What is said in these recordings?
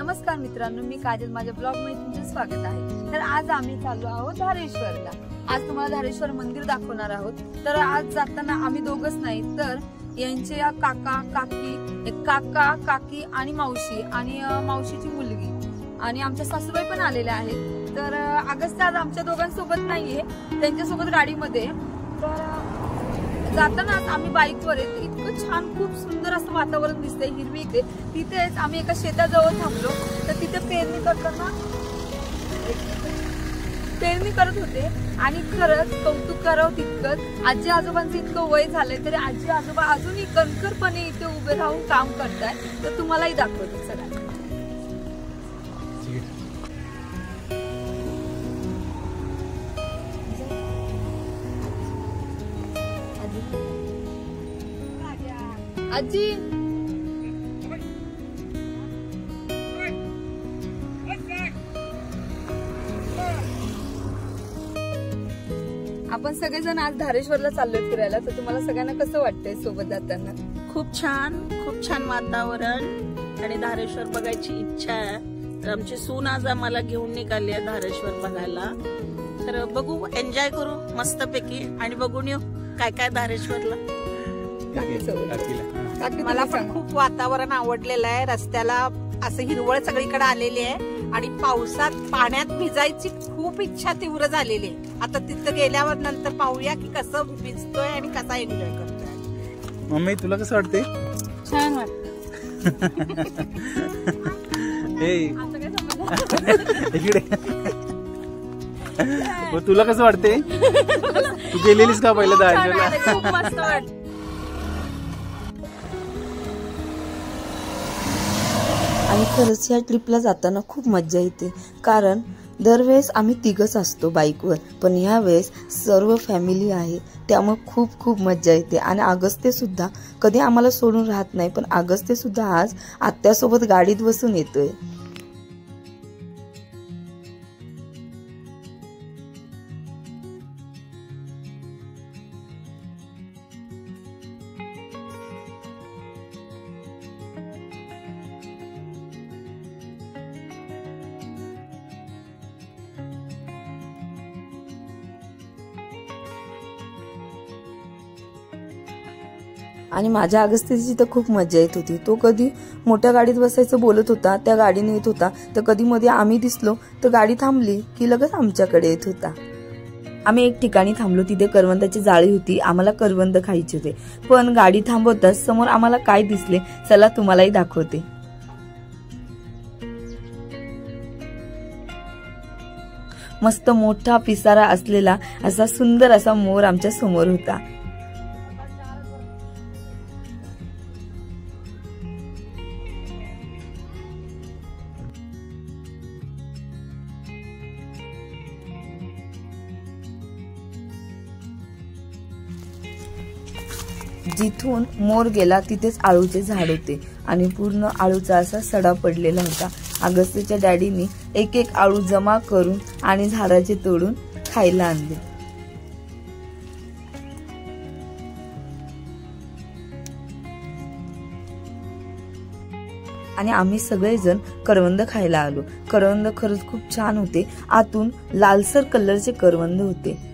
नमस्कार मित्रांनो, मी काजल, माझ्या ब्लॉग मध्ये तुमचे स्वागत आहे। तर आज आम्ही चाललो आहोत धारेश्वरला। आज तुम्हाला धारेश्वर मंदिर दाखवणार आहोत। तर आज जाताना आम्ही दोघच नाही तर यांचे काका काकी आणि मावशी आणि मावशीची मुलगी आणि आमच्या सासूबाई पण आलेल्या आहेत। तर अगस्त्य आज आमच्या दोघांसोबत नाहीये, त्यांच्यासोबत गाडीमध्ये। तर जाताना आम्ही बाईकवर आहे, इतकं छान खूप सुंदर असं वातावरण दिसतंय, हिरवी इथे। तिथेच आम्ही एका शेताजवळ थांबलो, तर तिथे पेरणी करत होते आणि खरंच कौतुक करावं तितकंच। आजी आजोबांचं इतकं वय झालंय तरी आजी आजोबा अजूनही कणखरपणे इथे उभे राहून काम करतायत। तर तुम्हालाही दाखवते सगळं। आजी आपण सगळेजण आज धारेश्वरला चाललोय फिरायला। तर तुम्हाला सगळ्यांना कसं वाटतंय सोबत जाताना? खूप छान वातावरण आणि धारेश्वर बघायची इच्छा आहे। तर आमची सून आज आम्हाला घेऊन निघाली आहे धारेश्वर बघायला। तर बघू, एन्जॉय करू मस्तपैकी आणि बघून येऊ काय काय धारेश्वरला। मला पण खूप वातावरण आवडलेलं आहे। रस्त्याला असं हिरवळ सगळीकडे आलेली आहे आणि पावसात पाण्यात भिजायची खूप इच्छा तीव्र झालेली आहे। आता तिथं गेल्यावर नंतर पाहूया की कसं भिजतोय आणि कसा एन्जॉय करतोय। मम्मी तुला कसं वाटते? छान वाटतं। इकडे तुला कसं वाटते? तू गेलेलीस का पहिलं धारेश्वरला? खूप मस्त वाटतं। आणि खरंच या ट्रिपला जाताना खूप मज्जा येते, कारण दरवेळेस आम्ही तिघच असतो बाईकवर, पण ह्या वेळेस सर्व फॅमिली आहे, त्यामुळे खूप मज्जा येते। आणि अगस्त्य सुद्धा कधी आम्हाला सोडून राहत नाही, पण अगस्त्य सुद्धा आज आत्यासोबत गाडीत बसून येतोय। आणि माझ्या अगस्त्याची तर खूप मजा येत होती। तो कधी मोठ्या गाडीत बसायचं बोलत होता, त्या गाडीने येत होता, तर कधी मध्ये आम्ही दिसलो तर गाडी थांबली की लगेच आमच्याकडे येत होता। आम्ही एक ठिकाणी थांबलो, तिथे करवंदाची जाळी होती, आम्हाला करवंद खायचे होते। पण गाडी थांबवताच समोर आम्हाला काय दिसले, चला तुम्हालाही दाखवते। मस्त मोठा पिसारा असलेला असा सुंदर असा मोर आमच्या समोर होता। जिथून मोर गेला तिथेच आळूचे झाड होते आणि पूर्ण आळूचा असा सडा पडलेला होता। अगस्त्यच्या डॅडीने एक आळू जमा करून आणि झाडाचे तोडून खायला आणले। आणि आम्ही सगळेजण करवंद खायला आलो। करवंद खरंच खूप छान होते, आतून लालसर कलरचे करवंद होते।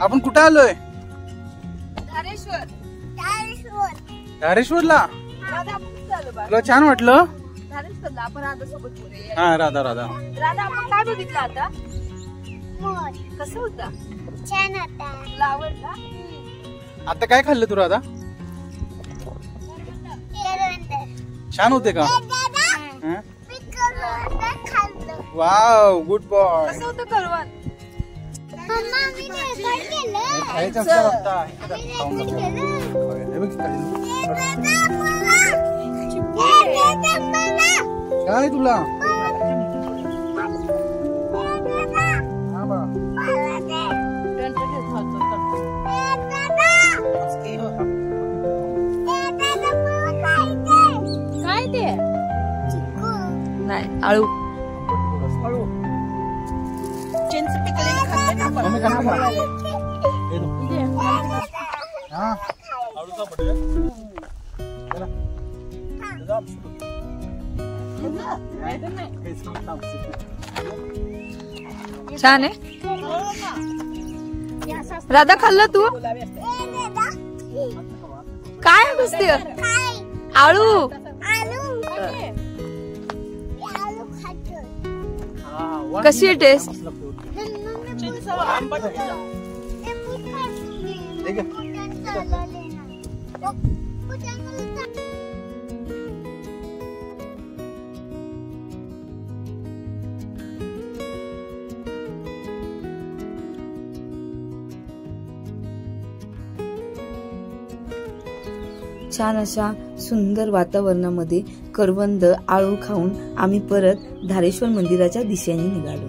आपण कुठे आलोय? धारेश्वरला। तुला छान वाटलं? धारेश्वरला आपण राधा सोबत बोलूया। हा, राधा आपण काय बघितलं आता? कसं होता? छान होता। तुला आवडला? आता काय खाल्लं तू राधा? छान होते का? Wow, good boy. कसं होतं करवंद? काय तुला? आळू चिंच पिकलेली खाते ना आपण. छान आहे. राधा खाल्लं तू काय गोष्टी आळू कशी आहे टेस्ट? चिंच आंबट. छान अशा सुंदर वातावरणामध्ये करवंद आळू खाऊन आम्ही परत धारेश्वर मंदिराच्या दिशेने निघालो.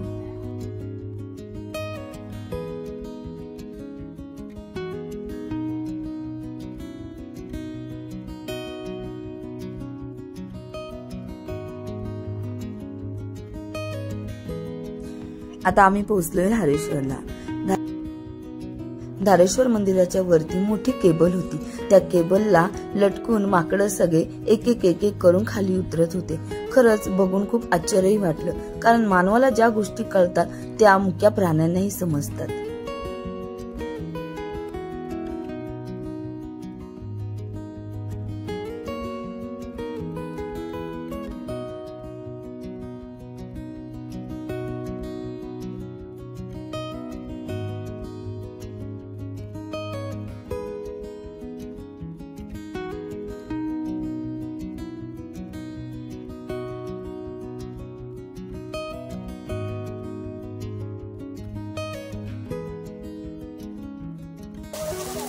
आता आम्ही पोहोचलोय धारेश्वरला. धारेश्वर मंदिराच्या वरती मोठी केबल होती. त्या केबलला लटकून माकडं सगळे एक एक एक एक करून खाली उतरत होते. खरंच बघून खूप आश्चर्यही वाटलं, कारण मानवाला ज्या गोष्टी कळतात त्या मुक्या प्राण्यांनाही समजतात.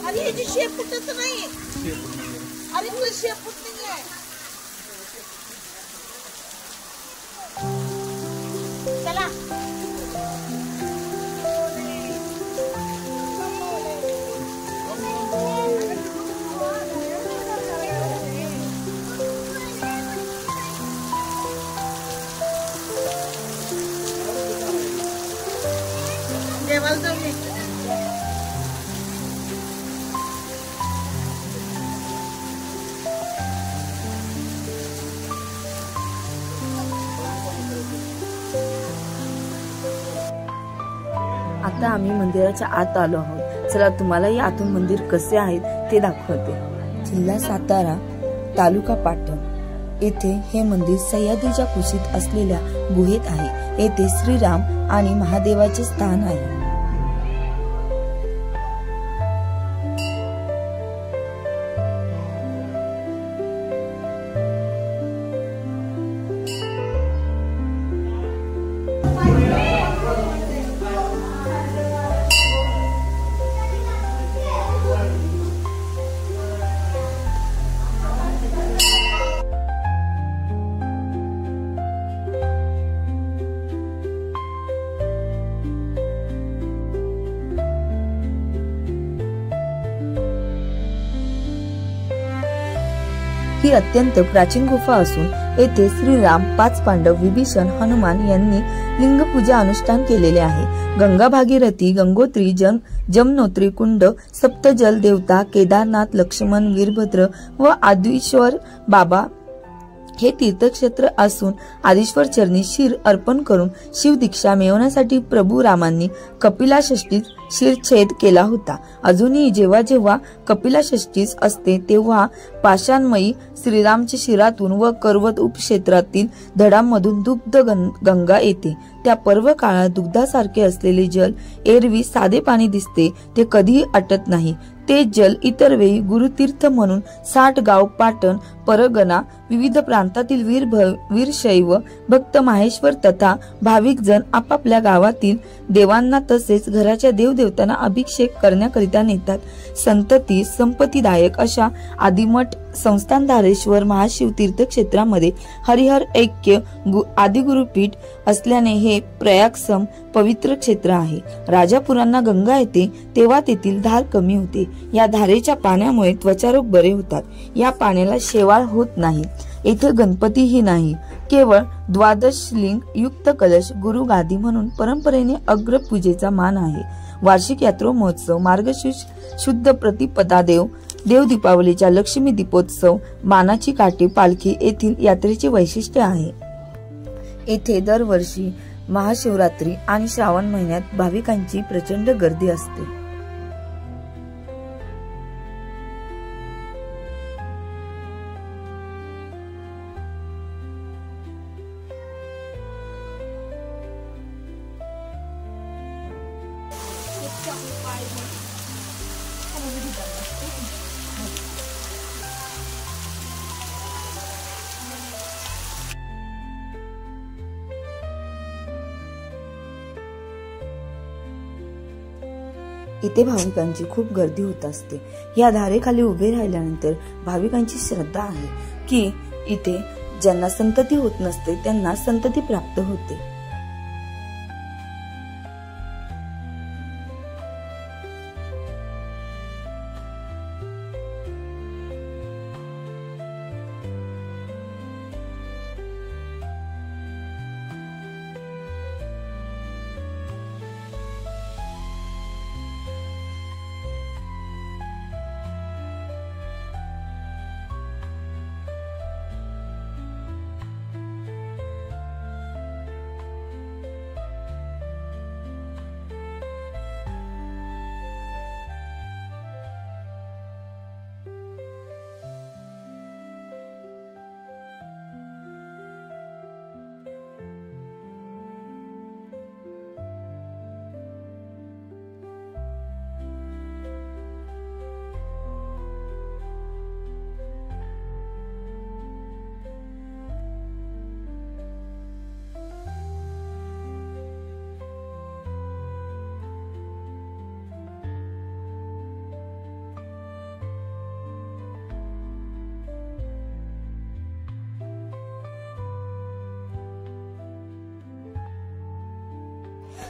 अरे याची शेप फुटत नाही. अरे तुला शेप फुटते काय? चला देवाला जाऊ. आता आम्ही मंदिराच्या आत आलो आहोत. चला तुम्हालाही आतून मंदिर कसे आहेत ते दाखवते. जिल्हा सातारा, तालुका पाटण येथे हे मंदिर सह्याद्रीच्या कुशीत असलेल्या गुहेत आहे. येथे श्रीराम आणि महादेवाचे स्थान आहे. ही अत्यंत प्राचीन गुफा असून येथे श्रीराम, 5 पांडव, विभीषण, हनुमान यांनी लिंगपूजा अनुष्ठान केलेले आहे. गंगा, भागीरथी, गंगोत्री, जमनोत्री कुंड, सप्तजल देवता, केदारनाथ, लक्ष्मण, वीरभद्र व आदिश्वर बाबा हे तीर्थक्षेत्र असून आदिश्वर चरणी शीर अर्पण करून शिवदीक्षा मिळवण्यासाठी प्रभू रामांनी कपिला षष्ठीत शिरछेद केला होता. अजूनही जेव्हा जेव्हा कपिला षष्ठीस असते तेव्हा पाषाणमयी श्रीरामच्या शिरातून व कर्वत उपक्षेत्रातील धडांमधून दुग्ध गंगा येते. त्या पर्व काळात दुग्धासारखे असलेले जल एरवी साधे पाणी दिसते, ते कधीही आटत नाही. ते जल इतर वेळी गुरुतीर्थ म्हणून 60 गाव, पाटण, परगणा, विविध प्रांतातील वीरशैव भक्त, माहेश्वर तथा भाविक जण आपापल्या गावातील देवांना तसेच घराच्या देवदेवतांना अभिषेक करण्याकरिता नेतात. संतती संपत्तीदायक अशा आदिमठ संस्थान धारेश्वर महाशिव तीर्थक्षेत्रामध्ये हरिहर ऐक्य आदिगुरुपीठ असल्याने हे प्रयागसम पवित्र क्षेत्र आहे. राजापुरांना गंगा येते तेव्हा तेथील धार कमी होते. या धारेच्या पाण्यामुळे त्वचारोग बरे होतात. या पाण्याला शेवाळ होत नाही. येथे गणपतीही नाही. केवळ द्वादश लिंग युक्त कलश गुरु गादी म्हणून परंपरेने अग्रपूजेचा मान आहे. वार्षिक यात्रा महोत्सव, मार्गशीर्ष शुद्ध प्रतिपदा देव दीपावलीच्या लक्ष्मी दीपोत्सव, मानाची काठी पालखी येथील यात्रेचे वैशिष्ट्य आहे. येथे दरवर्षी महाशिवरात्री आणि श्रावण महिन्यात भाविकांची प्रचंड गर्दी असते. इथे भाविकांची खूप गर्दी होत असते. या धारेखाली उभे राहिल्यानंतर भाविकांची श्रद्धा आहे की इथे ज्यांना संतती होत नसते त्यांना संतती प्राप्त होते.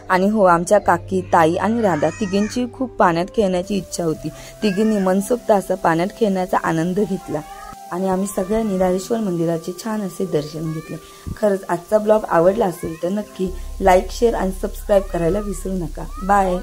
आणि हो, आमच्या काकी, ताई आणि राधा तिघींची खूप पाण्यात खेळण्याची इच्छा होती. तिघींनी मनसोक्त असा पाण्यात खेळण्याचा आनंद घेतला आणि आम्ही सगळ्यांनी धारेश्वर मंदिराचे छान असे दर्शन घेतले. खरंच आजचा ब्लॉग आवडला असेल तर नक्की लाईक, शेअर आणि सबस्क्राईब करायला विसरू नका. बाय.